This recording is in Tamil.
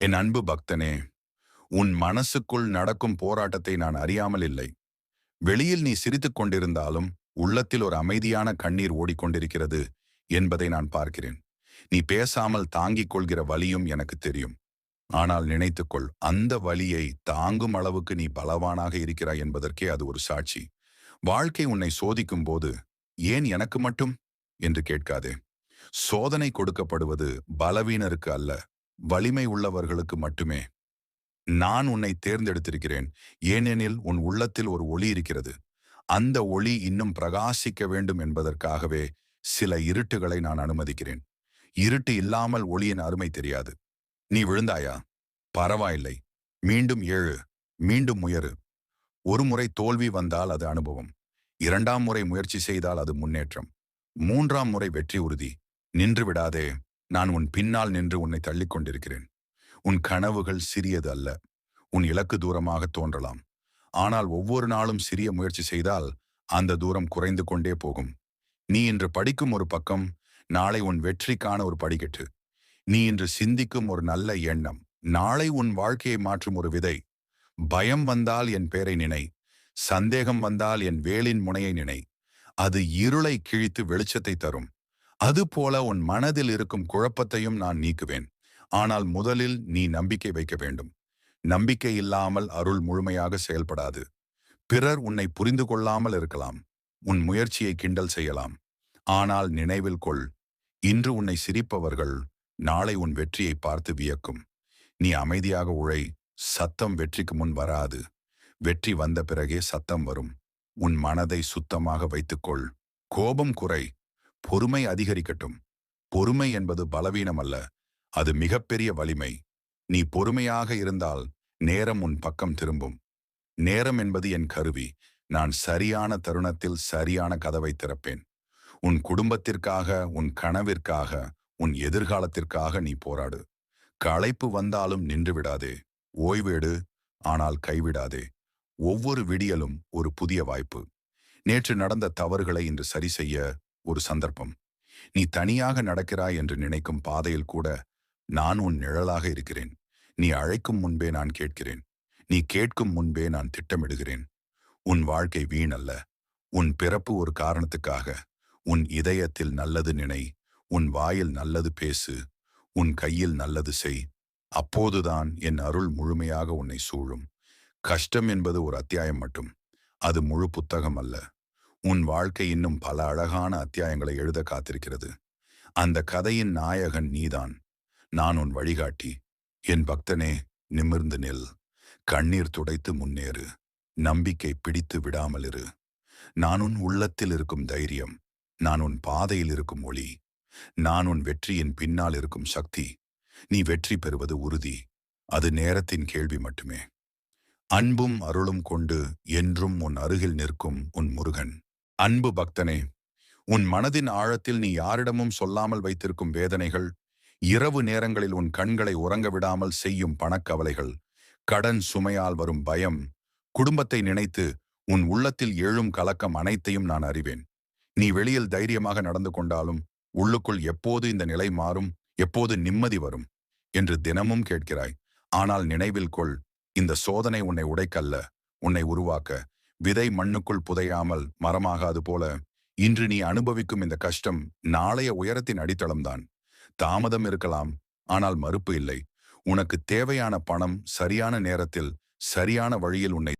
என் அன்பு பக்தனே, உன் மனசுக்குள் நடக்கும் போராட்டத்தை நான் அறியாமல் இல்லை. வெளியில் நீ சிரித்துக் கொண்டிருந்தாலும் உள்ளத்தில் ஒரு அமைதியான கண்ணீர் ஓடிக்கொண்டிருக்கிறது என்பதை நான் பார்க்கிறேன். நீ பேசாமல் தாங்கிக் கொள்கிற வலியும் எனக்கு தெரியும். ஆனால் நினைத்துக்கொள், அந்த வலியை தாங்கும் அளவுக்கு நீ பலவானாக இருக்கிறாய் என்பதற்கே அது ஒரு சாட்சி. வாழ்க்கை உன்னை சோதிக்கும் போது, ஏன் எனக்கு மட்டும் என்று கேட்காதே. சோதனை கொடுக்கப்படுவது பலவீனருக்கு அல்ல, வலிமை உள்ளவர்களுக்கு மட்டுமே. நான் உன்னை தேர்ந்தெடுத்திருக்கிறேன், ஏனெனில் உன் உள்ளத்தில் ஒரு ஒளி இருக்கிறது. அந்த ஒளி இன்னும் பிரகாசிக்க வேண்டும் என்பதற்காகவே சில இருட்டுகளை நான் அனுமதிக்கிறேன். இருட்டு இல்லாமல் ஒளியின் அருமை தெரியாது. நீ விழுந்தாயா? பரவாயில்லை. மீண்டும் எழு, மீண்டும் முயறு. ஒரு முறை தோல்வி வந்தால் அது அனுபவம். இரண்டாம் முறை முயற்சி செய்தால் அது முன்னேற்றம். மூன்றாம் முறை வெற்றி உறுதி. நின்று விடாதே. நான் உன் பின்னால் நின்று உன்னை தள்ளிக் கொண்டிருக்கிறேன். உன் கனவுகள் சிறியது அல்ல. உன் இலக்கு தூரமாக தோன்றலாம். ஆனால் ஒவ்வொரு நாளும் சிறிய முயற்சி செய்தால் அந்த தூரம் குறைந்து கொண்டே போகும். நீ இன்று படிக்கும் ஒரு பக்கம், நாளை உன் வெற்றிக்கான ஒரு படிக்கட்டு. நீ இன்று சிந்திக்கும் ஒரு நல்ல எண்ணம், நாளை உன் வாழ்க்கையை மாற்றும் ஒரு விதை. பயம் வந்தால் என் பேரை நினை. சந்தேகம் வந்தால் என் வேலின் முனையை நினை. அது இருளை கிழித்து வெளிச்சத்தை தரும். அதுபோல உன் மனதில் இருக்கும் குழப்பத்தையும் நான் நீக்குவேன். ஆனால் முதலில் நீ நம்பிக்கை வைக்க வேண்டும். நம்பிக்கை இல்லாமல் அருள் முழுமையாக செயல்படாது. பிறர் உன்னை புரிந்து கொள்ளாமல் இருக்கலாம். உன் முயற்சியை கிண்டல் செய்யலாம். ஆனால் நினைவில் கொள், இன்று உன்னை சிரிப்பவர்கள் நாளை உன் வெற்றியை பார்த்து வியக்கும். நீ அமைதியாக உழை. சத்தம் வெற்றிக்கு முன் வராது. வெற்றி வந்த பிறகே சத்தம் வரும். உன் மனதை சுத்தமாக வைத்துக்கொள். கோபம் குறை. பொறுமை அதிகரிக்கட்டும். பொறுமை என்பது பலவீனம் அல்ல, அது மிகப்பெரிய வலிமை. நீ பொறுமையாக இருந்தால் நேரம் உன் பக்கம் திரும்பும். நேரம் என்பது என் கருவி. நான் சரியான தருணத்தில் சரியான கதவை திறப்பேன். உன் குடும்பத்திற்காக, உன் கனவிற்காக, உன் எதிர்காலத்திற்காக நீ போராடு. களைப்பு வந்தாலும் நின்று விடாதே. ஓய்வேடு, ஆனால் கைவிடாதே. ஒவ்வொரு விடியலும் ஒரு புதிய வாய்ப்பு. நேற்று நடந்த தவறுகளை இன்று சரி செய்ய ஒரு சந்தர்ப்பம். நீ தனியாக நடக்கிறாய் என்று நினைக்கும் பாதையில் கூட நான் உன் நிழலாக இருக்கிறேன். நீ அழைக்கும் முன்பே நான் கேட்கிறேன். நீ கேட்கும் முன்பே நான் திட்டமிடுகிறேன். உன் வாழ்க்கை வீணல்ல. உன் பிறப்பு ஒரு காரணத்துக்காக. உன் இதயத்தில் நல்லது நினை. உன் வாயில் நல்லது பேசு. உன் கையில் நல்லது செய். அப்போதுதான் என் அருள் முழுமையாக உன்னை சூழும். கஷ்டம் என்பது ஒரு அத்தியாயம் மட்டும். அது முழு புத்தகம் அல்ல. உன் வாழ்க்கை இன்னும் பல அழகான அத்தியாயங்களை எழுத காத்திருக்கிறது. அந்த கதையின் நாயகன் நீதான். நான் உன் வழிகாட்டி. என் பக்தனே, நிமிர்ந்து நில். கண்ணீர் துடைத்து முன்னேறு. நம்பிக்கை பிடித்து விடாமல் இரு. நான் உன் உள்ளத்தில் இருக்கும் தைரியம். நான் உன் பாதையில் இருக்கும் ஒளி. நான் உன் வெற்றியின் பின்னால் இருக்கும் சக்தி. நீ வெற்றி பெறுவது உறுதி. அது நேரத்தின் கேள்வி மட்டுமே. அன்பும் அருளும் கொண்டு என்றும் உன் அருகில் நிற்கும் உன் முருகன். அன்பு பக்தனே, உன் மனதின் ஆழத்தில் நீ யாரிடமும் சொல்லாமல் வைத்திருக்கும் வேதனைகள், இரவு நேரங்களில் உன் கண்களை உறங்க விடாமல் செய்யும் பணக்கவலைகள், கடன் சுமையால் வரும் பயம், குடும்பத்தை நினைத்து உன் உள்ளத்தில் எழும் கலக்கம் அனைத்தையும் நான் அறிவேன். நீ வெளியில் தைரியமாக நடந்து கொண்டாலும் உள்ளுக்குள் எப்போது இந்த நிலை மாறும், எப்போது நிம்மதி வரும் என்று தினமும் கேட்கிறாய். ஆனால் நினைவில் கொள், இந்த சோதனை உன்னை உடைக்கல்ல, உன்னை உருவாக்க. விதை மண்ணுக்குள் புதையாமல் மரமாகாது போல இன்று நீ அனுபவிக்கும் இந்த கஷ்டம் நாளைய உயரத்தின் அடித்தளம்தான். தாமதம் இருக்கலாம், ஆனால் மறுப்பு இல்லை. உனக்கு தேவையான பணம் சரியான நேரத்தில் சரியான வழியில் உன்னை